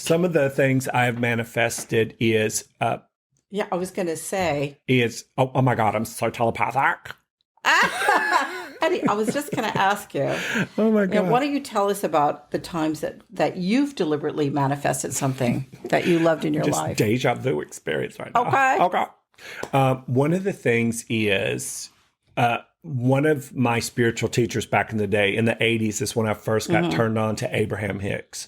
some of the things I have manifested is, Yeah, I was going to say. Oh my God, I'm so telepathic. Eddie, I was just going to ask you. Oh my God. Why don't you tell us about the times that you've deliberately manifested something that you loved in your life? Deja vu experience right now. Okay. One of the things is, one of my spiritual teachers back in the day, in the 80s, is when I first got turned on to Abraham Hicks.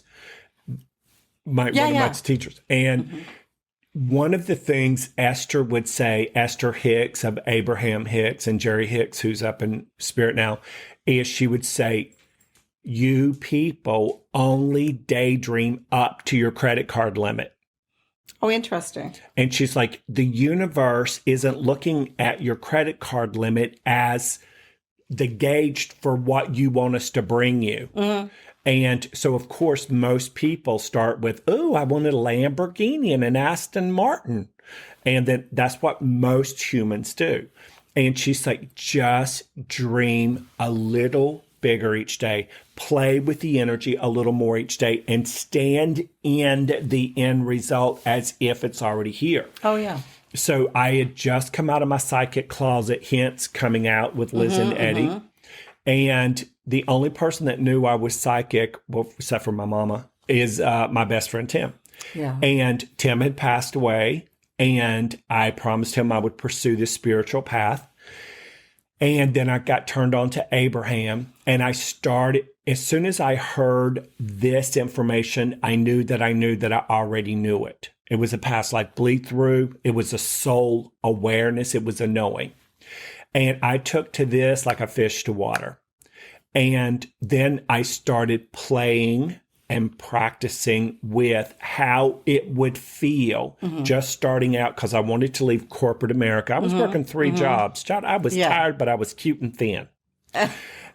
One of my teachers. And one of the things Esther would say, Esther Hicks of Abraham Hicks and Jerry Hicks, who's up in spirit now, is she would say, you people only daydream up to your credit card limit. Oh, interesting. And she's like, the universe isn't looking at your credit card limit as the gauge for what you want us to bring you. And so, of course, most people start with, oh, I wanted a Lamborghini and an Aston Martin. And then that's what most humans do. And she's like, just dream a little bigger each day. Play with the energy a little more each day and stand in the end result as if it's already here. Oh, yeah. So I had just come out of my psychic closet, hence coming out with Liz and Eddie. And the only person that knew I was psychic, well, except for my mama, is my best friend, Tim. Yeah. And Tim had passed away, and I promised him I would pursue this spiritual path. And then I got turned on to Abraham, and I started, as soon as I heard this information, I knew that I already knew it. It was a past life bleed through. It was a soul awareness. It was a knowing. And I took to this like a fish to water. And then I started playing and practicing with how it would feel just starting out, because I wanted to leave corporate America. I was working 3 jobs. I was tired, but I was cute and thin. And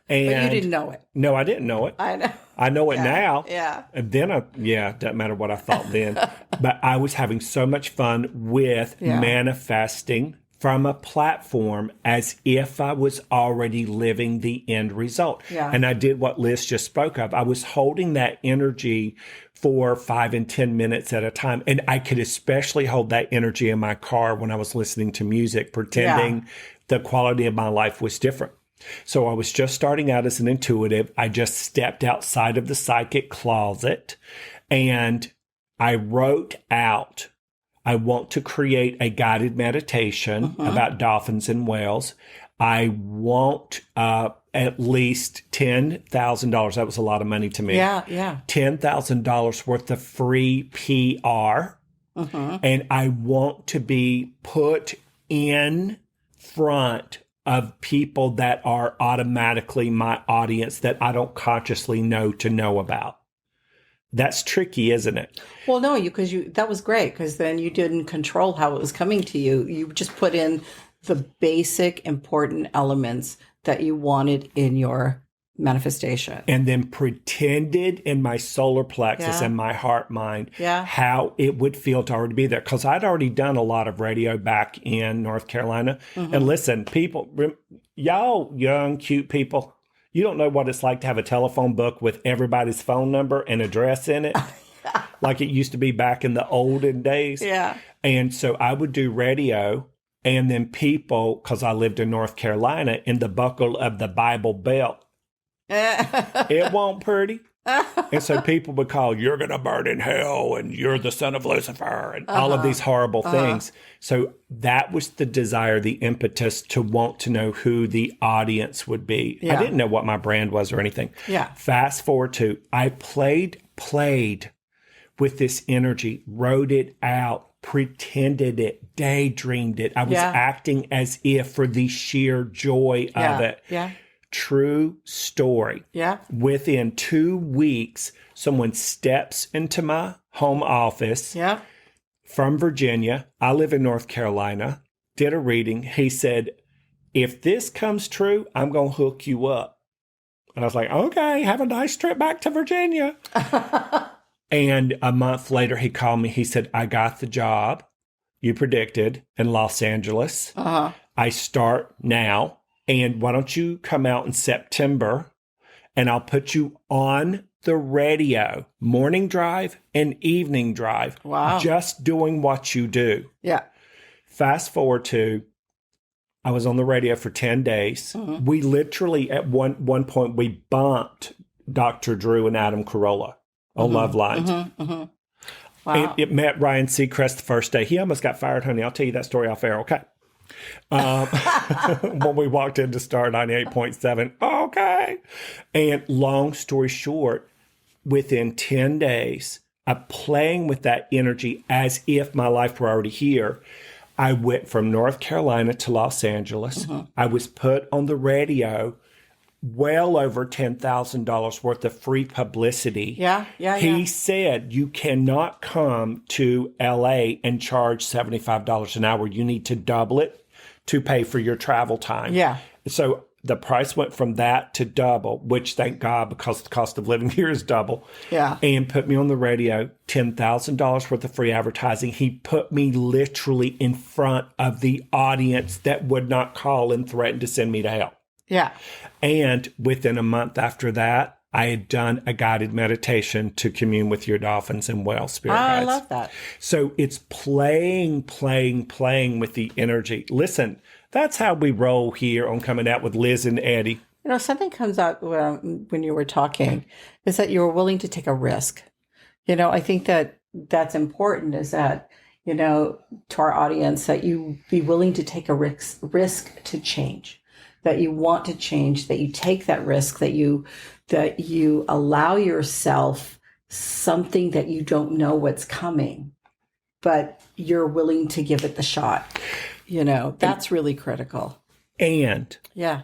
but you didn't know it. No, I didn't know it. I know. I know it now. Yeah. And then, it doesn't matter what I thought then. But I was having so much fun with manifesting from a platform as if I was already living the end result. Yeah. And I did what Liz just spoke of. I was holding that energy for 5 and 10 minutes at a time. And I could especially hold that energy in my car when I was listening to music, pretending the quality of my life was different. So I was just starting out as an intuitive. I just stepped outside of the psychic closet and I wrote out, I want to create a guided meditation about dolphins and whales. I want at least $10,000. That was a lot of money to me. Yeah, yeah. $10,000 worth of free PR. And I want to be put in front of people that are automatically my audience that I don't consciously know to know about. That's tricky, isn't it? Well, no, because that was great, because then you didn't control how it was coming to you. You just put in the basic important elements that you wanted in your manifestation. And then pretended in my solar plexus and my heart mind how it would feel to already be there. Because I'd already done a lot of radio back in North Carolina. And listen, people, y'all young, cute people, you don't know what it's like to have a telephone book with everybody's phone number and address in it, like it used to be back in the olden days. Yeah. And so I would do radio, and then people, because I lived in North Carolina, in the buckle of the Bible Belt, it won't pretty. And so people would call, you're going to burn in hell, and you're the son of Lucifer, and all of these horrible things. So that was the desire, the impetus to want to know who the audience would be. I didn't know what my brand was or anything. Yeah. Fast forward to, I played with this energy, wrote it out, pretended it, daydreamed it. I was acting as if for the sheer joy of it. Yeah. True story. Yeah. Within 2 weeks, someone steps into my home office from Virginia. I live in North Carolina. Did a reading. He said, if this comes true, I'm going to hook you up. And I was like, okay, have a nice trip back to Virginia. And a month later, he called me. He said, I got the job you predicted in Los Angeles. I start now. And why don't you come out in September and I'll put you on the radio, morning drive and evening drive. Wow. Just doing what you do. Yeah. Fast forward to, I was on the radio for 10 days. Mm-hmm. We literally, at one point, we bumped Dr. Drew and Adam Carolla on Love Lines. Mm-hmm. Mm-hmm. Wow. It met Ryan Seacrest the first day. He almost got fired, honey. I'll tell you that story off air, okay? When we walked into Star 98.7, okay. And long story short, within 10 days of playing with that energy as if my life were already here, I went from North Carolina to Los Angeles. I was put on the radio, well over $10,000 worth of free publicity. He said, you cannot come to LA and charge $75 an hour. You need to double it to pay for your travel time. Yeah. So the price went from that to double, which thank God, because the cost of living here is double. Yeah. And put me on the radio, $10,000 worth of free advertising. He put me literally in front of the audience that would not call and threaten to send me to hell. Yeah. And within a month after that, I had done a guided meditation to commune with your dolphins and whale spirit guides. I love that. So it's playing with the energy. Listen, that's how we roll here on Coming Out with Liz and Eddie. You know, something comes out when you were talking is that you were willing to take a risk. You know, I think that that's important, is that, you know, to our audience, that you be willing to take a risk to change, that you want to change, that you take that risk, that you allow yourself something that you don't know what's coming, but you're willing to give it the shot. You know, that's really critical. And yeah,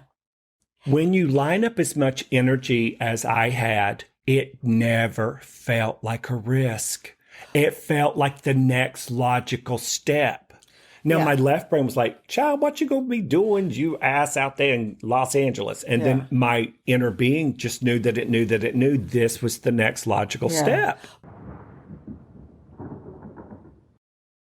when you line up as much energy as I had, it never felt like a risk. It felt like the next logical step. Now, my left brain was like, child, what you going to be doing, you ass out there in Los Angeles? And then my inner being just knew that it knew this was the next logical step.